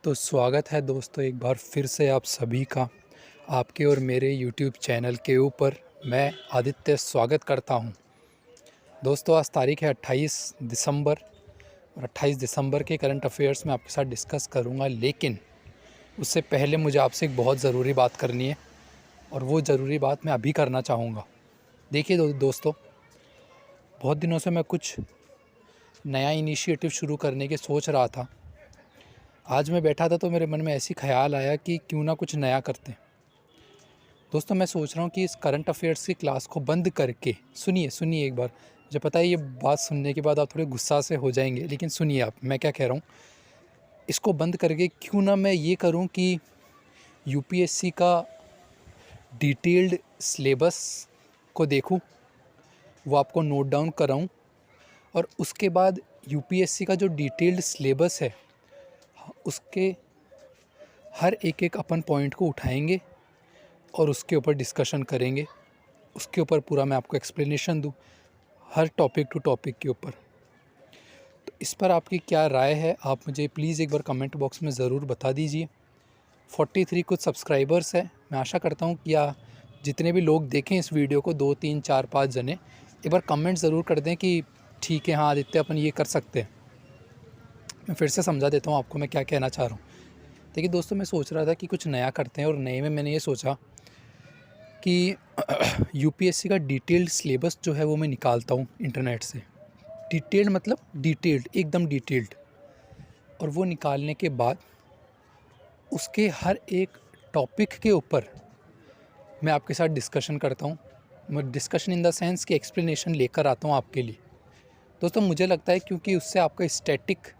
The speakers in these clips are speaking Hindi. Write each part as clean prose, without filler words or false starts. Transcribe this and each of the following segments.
तो स्वागत है दोस्तों एक बार फिर से आप सभी का आपके और मेरे YouTube चैनल के ऊपर। मैं आदित्य स्वागत करता हूं। दोस्तों आज तारीख है 28 दिसंबर और 28 दिसंबर के करंट अफेयर्स में आपके साथ डिस्कस करूंगा, लेकिन उससे पहले मुझे आपसे एक बहुत ज़रूरी बात करनी है और वो ज़रूरी बात मैं अभी करना चाहूँगा। देखिए दोस्तों, बहुत दिनों से मैं कुछ नया इनिशिएटिव शुरू करने की सोच रहा था। आज मैं बैठा था तो मेरे मन में ऐसी ख्याल आया कि क्यों ना कुछ नया करते हैं। दोस्तों मैं सोच रहा हूँ कि इस करंट अफेयर्स की क्लास को बंद करके सुनिए एक बार। मुझे पता है ये बात सुनने के बाद आप थोड़े गुस्सा से हो जाएंगे, लेकिन सुनिए आप मैं क्या कह रहा हूँ। इसको बंद करके क्यों ना मैं ये करूँ कि यूपीएससी का डिटेल्ड सिलेबस को देखूँ, वो आपको नोट डाउन कराऊँ और उसके बाद यूपीएससी का जो डिटेल्ड सिलेबस है उसके हर एक अपन पॉइंट को उठाएंगे और उसके ऊपर डिस्कशन करेंगे। उसके ऊपर पूरा मैं आपको एक्सप्लेनेशन दूँ हर टॉपिक टू टॉपिक के ऊपर। तो इस पर आपकी क्या राय है, आप मुझे प्लीज़ एक बार कमेंट बॉक्स में ज़रूर बता दीजिए। 43 कुछ सब्सक्राइबर्स हैं। मैं आशा करता हूँ कि जितने भी लोग देखें इस वीडियो को, 2 3 4 5 जने एक बार कमेंट ज़रूर कर दें कि ठीक है, हाँ आदित्य अपन ये कर सकते हैं। मैं फिर से समझा देता हूँ आपको मैं क्या कहना चाह रहा हूँ। देखिए दोस्तों, मैं सोच रहा था कि कुछ नया करते हैं और नए में मैंने ये सोचा कि यूपीएससी का डिटेल्ड सिलेबस जो है वो मैं निकालता हूँ इंटरनेट से। डिटेल्ड मतलब डिटेल्ड, एकदम डिटेल्ड। और वो निकालने के बाद उसके हर एक टॉपिक के ऊपर मैं आपके साथ डिस्कशन करता हूँ। मैं डिस्कशन इन द सेंस कि एक्सप्लेनेशन लेकर आता हूँ आपके लिए। दोस्तों मुझे लगता है क्योंकि उससे आपका स्टैटिक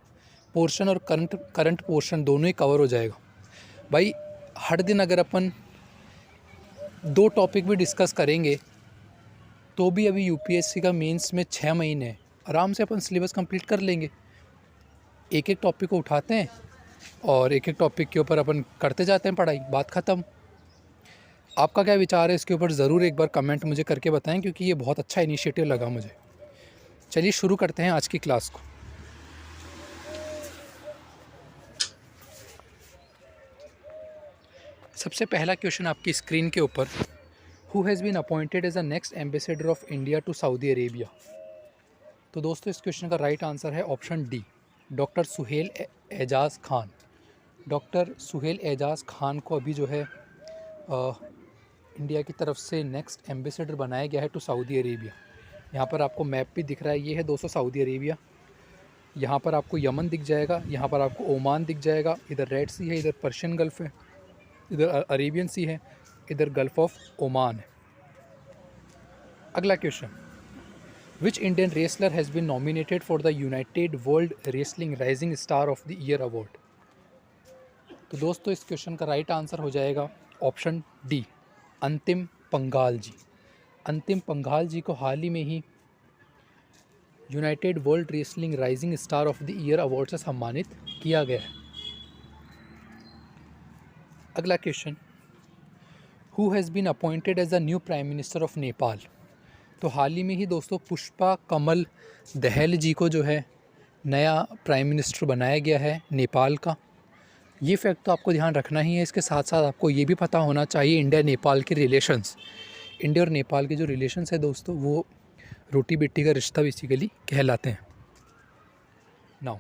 पोर्शन और करंट पोर्शन दोनों ही कवर हो जाएगा। भाई हर दिन अगर अपन 2 टॉपिक भी डिस्कस करेंगे तो भी अभी यूपीएससी का मेंस में 6 महीने हैं, आराम से अपन सिलेबस कंप्लीट कर लेंगे। एक एक टॉपिक को उठाते हैं और एक एक टॉपिक के ऊपर अपन करते जाते हैं पढ़ाई, बात ख़त्म। आपका क्या विचार है इसके ऊपर ज़रूर एक बार कमेंट मुझे करके बताएं, क्योंकि ये बहुत अच्छा इनिशिएटिव लगा मुझे। चलिए शुरू करते हैं आज की क्लास को। सबसे पहला क्वेश्चन आपकी स्क्रीन के ऊपर, who has been appointed as the next ambassador of India to Saudi Arabia. तो दोस्तों इस क्वेश्चन का राइट आंसर है option D, doctor Suhel Ejaz Khan. Doctor Suhel Ejaz Khan को अभी जो है इंडिया की तरफ से नेक्स्ट एम्बेसडर बनाया गया है टू सऊदी अरेबिया। यहाँ पर आपको मैप भी दिख रहा है, ये है दोस्तों सऊदी अरेबिया। यहाँ पर आपको यमन दिख जाएगा, यहाँ पर आपको ओमान दिख जाएगा, इधर रेड सी है, इधर पर्शियन गल्फ़ है, इधर अरेबियन सी है, इधर गल्फ़ ऑफ ओमान है। अगला question, which Indian wrestler has been nominated for the united world wrestling rising star of the year award. तो दोस्तों इस क्वेश्चन का राइट आंसर हो जाएगा ऑप्शन डी, अंतिम पंघाल जी। अंतिम पंघाल जी को हाल ही में ही United world wrestling rising star of the year award से सम्मानित किया गया है। अगला question, who has been appointed as the new prime minister of Nepal. तो हाल ही में ही दोस्तों पुष्पा कमल दहल जी को जो है नया प्राइम मिनिस्टर बनाया गया है नेपाल का। ये फैक्ट तो आपको ध्यान रखना ही है। इसके साथ साथ आपको ये भी पता होना चाहिए इंडिया नेपाल के रिलेशंस, इंडिया और नेपाल के जो रिलेशंस है दोस्तों वो रोटी बेटी का रिश्ता बेसिकली कहलाते हैं। Now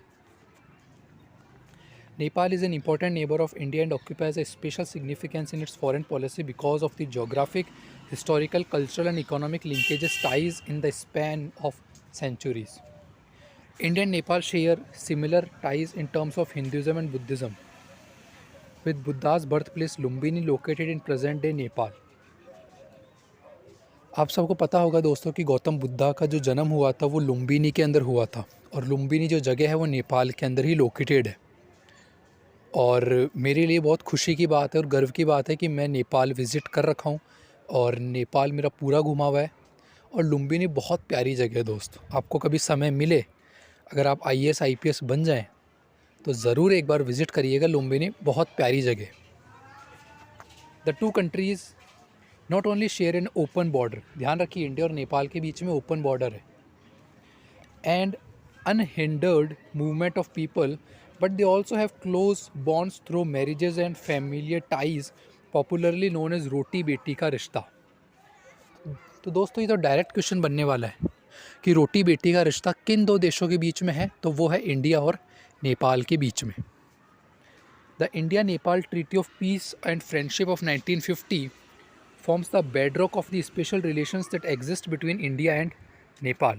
Nepal is an important neighbor of India and occupies a special significance in its foreign policy because of the geographic, historical, cultural and economic linkages ties in the span of centuries. India and Nepal share similar ties in terms of Hinduism and Buddhism, with Buddha's birthplace Lumbini located in present-day Nepal. आप सबको पता होगा दोस्तों कि गौतम बुद्धा का जो जन्म हुआ था वो लुम्बिनी के अंदर हुआ था, और लुम्बिनी जो जगह है वो नेपाल के अंदर ही लोकेटेड है। और मेरे लिए बहुत खुशी की बात है और गर्व की बात है कि मैं नेपाल विज़िट कर रखा हूँ और नेपाल मेरा पूरा घुमा हुआ है। और लुम्बिनी बहुत प्यारी जगह है दोस्तों, आपको कभी समय मिले, अगर आप IAS IPS बन जाएं तो ज़रूर एक बार विज़िट करिएगा लुम्बिनी, बहुत प्यारी जगह। The two countries not only share an open border, ध्यान रखिए इंडिया और नेपाल के बीच में ओपन बॉर्डर है, and unhindered movement of people but they also have close bonds through marriages and familiar ties, popularly known as रोटी बेटी का रिश्ता। तो दोस्तों ये तो डायरेक्ट क्वेश्चन बनने वाला है कि रोटी बेटी का रिश्ता किन दो देशों के बीच में है, तो वो है इंडिया और नेपाल के बीच में। The India Nepal treaty of peace and friendship of 1950 forms the bedrock of the special relations that exist between India and Nepal.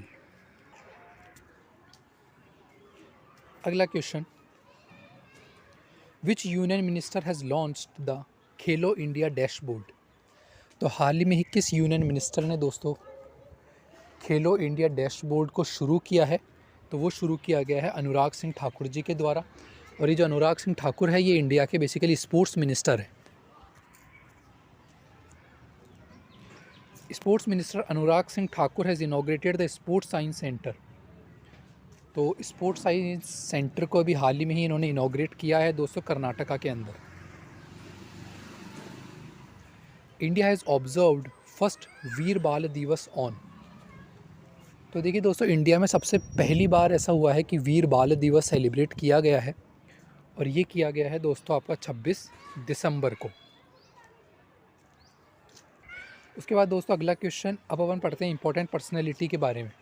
अगला question, which union minister has launched the Khelo India dashboard. तो हाल ही में ही किस यूनियन मिनिस्टर ने दोस्तों खेलो इंडिया डैशबोर्ड को शुरू किया है, तो वो शुरू किया गया है अनुराग सिंह ठाकुर जी के द्वारा। और ये जो अनुराग सिंह ठाकुर है ये इंडिया के बेसिकली स्पोर्ट्स मिनिस्टर है। Sports minister Anurag Singh Thakur has inaugurated the sports science centre. तो स्पोर्ट्स साइंस सेंटर को अभी हाल ही में ही इन्होंने इनॉग्रेट किया है दोस्तों कर्नाटका के अंदर। इंडिया हैज़ ऑब्जर्व्ड फर्स्ट वीर बाल दिवस ऑन। तो देखिए दोस्तों इंडिया में सबसे पहली बार ऐसा हुआ है कि वीर बाल दिवस सेलिब्रेट किया गया है, और ये किया गया है दोस्तों आपका 26 दिसंबर को। उसके बाद दोस्तों अगला क्वेश्चन, अब अपन पढ़ते हैं इंपॉर्टेंट पर्सनैलिटी के बारे में।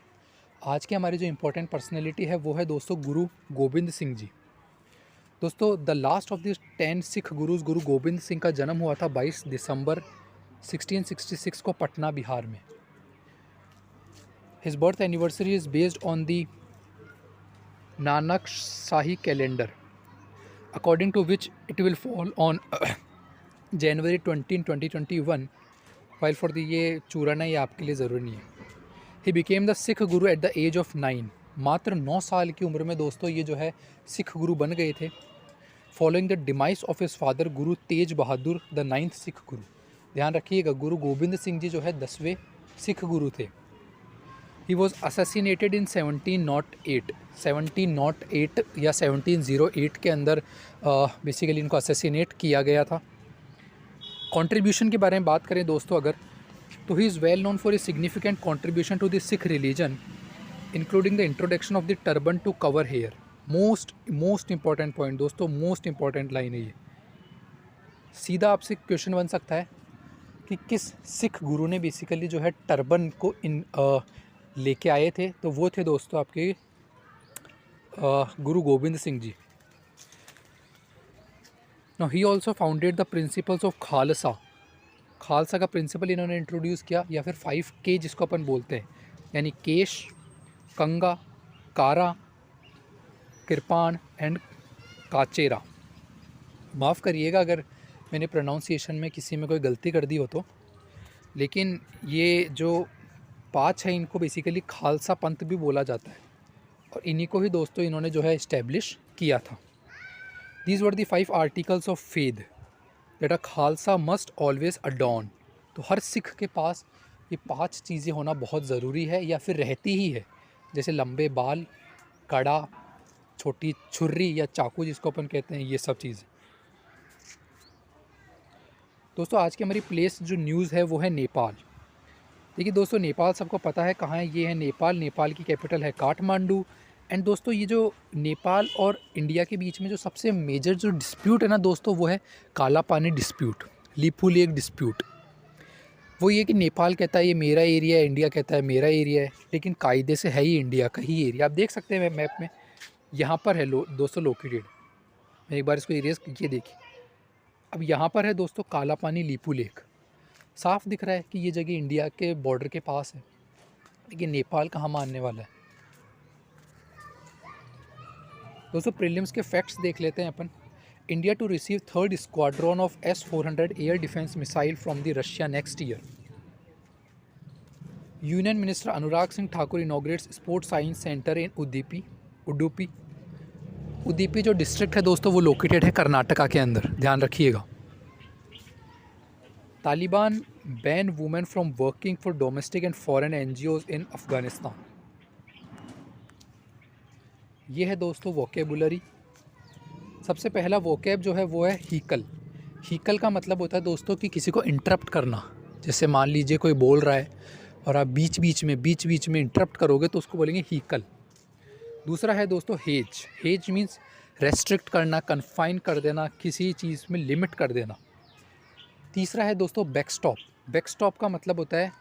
आज की हमारी जो इंपॉर्टेंट पर्सनैलिटी है वो है दोस्तों गुरु गोबिंद सिंह जी। दोस्तों the last of this 10 Sikh gurus Guru Gobind Singh का जन्म हुआ था 22 दिसंबर 1666 को पटना बिहार में। His birth anniversary is based on the Nanak Shahi calendar, according to which it will fall on January 20, 2021। While for the, ये चूरन है, ये आपके लिए ज़रूरी नहीं है। He became the Sikh Guru at the age of 9। मात्र 9 साल की उम्र में दोस्तों ये जो है सिख गुरु बन गए थे। Following the demise of his father Guru Tej Bahadur the 9th Sikh गुरु। ध्यान रखिएगा गुरु गोबिंद सिंह जी जो है 10वें सिख गुरु थे। ही वॉज असैसिनेटेड इन 1708 या 1708 के अंदर बेसिकली इनको असैसिनेट किया गया था। कंट्रीब्यूशन के बारे में बात करें दोस्तों अगर, तो he is well known for a significant contribution to the Sikh religion, including the introduction of the turban to cover hair. Most important point दोस्तों, मोस्ट इंपॉर्टेंट लाइन है ये। सीधा आपसे क्वेश्चन बन सकता है कि किस सिख गुरु ने बेसिकली जो है टर्बन को लेके आए थे, तो वो थे दोस्तों आपके गुरु गोबिंद सिंह जी। Now he also founded the principles of Khalsa. Khalsa का प्रिंसिपल इन्होंने इंट्रोड्यूस किया, या फिर 5K जिसको अपन बोलते हैं, यानी केश, कंगा, कारा, कृपाण एंड काचेरा। माफ़ करिएगा अगर मैंने प्रोनाउंसिएशन में किसी में कोई गलती कर दी हो तो, लेकिन ये जो 5 है इनको बेसिकली खालसा पंथ भी बोला जाता है, और इन्हीं को ही दोस्तों इन्होंने जो है इस्टेब्लिश किया था। These were the 5 articles of faith that a Khalsa must always adorn। तो हर सिख के पास ये 5 चीज़ें होना बहुत ज़रूरी है, या फिर रहती ही है, जैसे लंबे बाल, कड़ा, छोटी छुर्री या चाकू जिसको अपन कहते हैं, ये सब चीज़ें। दोस्तों आज की हमारी प्लेस जो न्यूज़ है वो है नेपाल। देखिए दोस्तों नेपाल सबको पता है कहाँ है, ये है नेपाल। नेपाल की कैपिटल है काठमांडू। एंड दोस्तों ये जो नेपाल और इंडिया के बीच में जो सबसे मेजर जो डिस्प्यूट है ना दोस्तों, वो है काला पानी डिस्प्यूट, लिपू लेक डिस्प्यूट। वो ये कि नेपाल कहता है ये मेरा एरिया है, इंडिया कहता है मेरा एरिया है, लेकिन कायदे से है ही इंडिया का ही एरिया। आप देख सकते हैं मैप में यहाँ पर है दोस्तों लोकेटेड। मैं एक बार इसको इरेज कीजिए, देखिए अब यहाँ पर है दोस्तों काला पानी लिपू लेक। साफ दिख रहा है कि ये जगह इंडिया के बॉर्डर के पास है, लेकिन नेपाल कहाँ मानने वाला है। दोस्तों प्रीलिम्स के फैक्ट्स देख लेते हैं अपन। India to receive 3rd squadron of S-400 air defence missile from the Russia next year. Union minister Anurag Singh Thakur inaugurates sports science centre in Udupi. Udupi जो डिस्ट्रिक्ट है दोस्तों वो लोकेटेड है कर्नाटका के अंदर, ध्यान रखिएगा। Taliban ban women from working for domestic and foreign NGOs इन अफगानिस्तान। ये है दोस्तों वोकेबुलरी। सबसे पहला वोकेब जो है वो है हीकल। हीकल का मतलब होता है दोस्तों कि किसी को इंटरप्ट करना। जैसे मान लीजिए कोई बोल रहा है और आप बीच बीच में इंटरप्ट करोगे तो उसको बोलेंगे हीकल। दूसरा है दोस्तों हेज। हेज मीन्स रेस्ट्रिक्ट करना, कन्फाइन कर देना, किसी चीज़ में लिमिट कर देना। तीसरा है दोस्तों बैकस्टॉप। बैकस्टॉप का मतलब होता है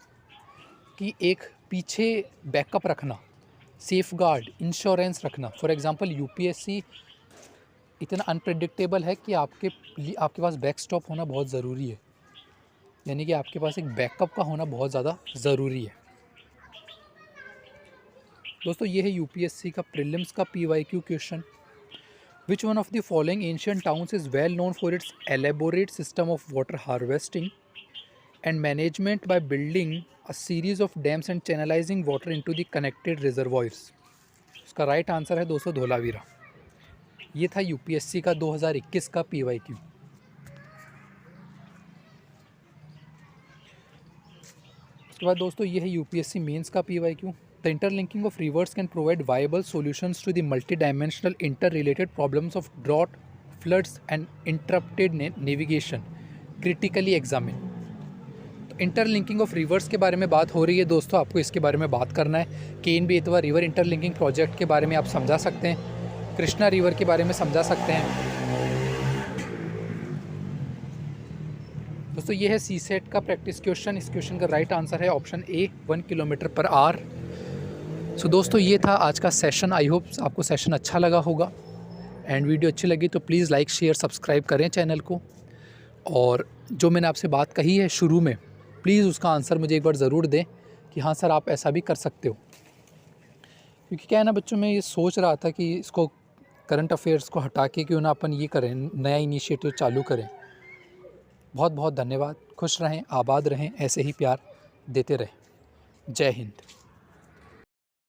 कि एक पीछे बैकअप रखना, सेफगार्ड, इंश्योरेंस रखना। फॉर एग्जांपल यूपीएससी इतना अनप्रेडिक्टेबल है कि आपके पास बैकस्टॉप होना बहुत ज़रूरी है, यानी कि आपके पास एक बैकअप का होना बहुत ज़्यादा ज़रूरी है। दोस्तों ये है यूपीएससी का प्रीलिम्स का PYQ question. Which one of the following ancient towns is well known for its elaborate system of water harvesting and management by building a series of dams and channelizing water into the connected reservoirs। इसका राइट आंसर है दोस्तों धोलावीरा। ये था यूपीएससी का 2021 का पीवाईक्यू। उसके बाद दोस्तों ये है यूपीएससी मेंस का PYQ. The interlinking of rivers can provide viable solutions to the multi dimensional inter related problems of drought, floods and interrupted navigation critically examine. Interlinking of rivers के बारे में बात हो रही है दोस्तों, आपको इसके बारे में बात करना है। Ken Betwa river interlinking project के बारे में आप समझा सकते हैं, कृष्णा रिवर के बारे में समझा सकते हैं। दोस्तों ये है सीसेट का प्रैक्टिस क्वेश्चन। इस क्वेश्चन का राइट आंसर है option A, 1 kilometre per hour. So दोस्तों ये था आज का सेशन। आई होप आपको सेशन अच्छा लगा होगा, एंड वीडियो अच्छी लगी तो प्लीज़ लाइक, शेयर, सब्सक्राइब करें चैनल को। और जो मैंने आपसे बात कही है शुरू में, प्लीज़ उसका आंसर मुझे एक बार ज़रूर दें कि हाँ सर आप ऐसा भी कर सकते हो। क्योंकि क्या है ना बच्चों, मैं ये सोच रहा था कि इसको करंट अफेयर्स को हटा के क्यों ना अपन ये करें, नया इनिशिएटिव चालू करें। बहुत बहुत धन्यवाद। खुश रहें, आबाद रहें, ऐसे ही प्यार देते रहें। जय हिंद।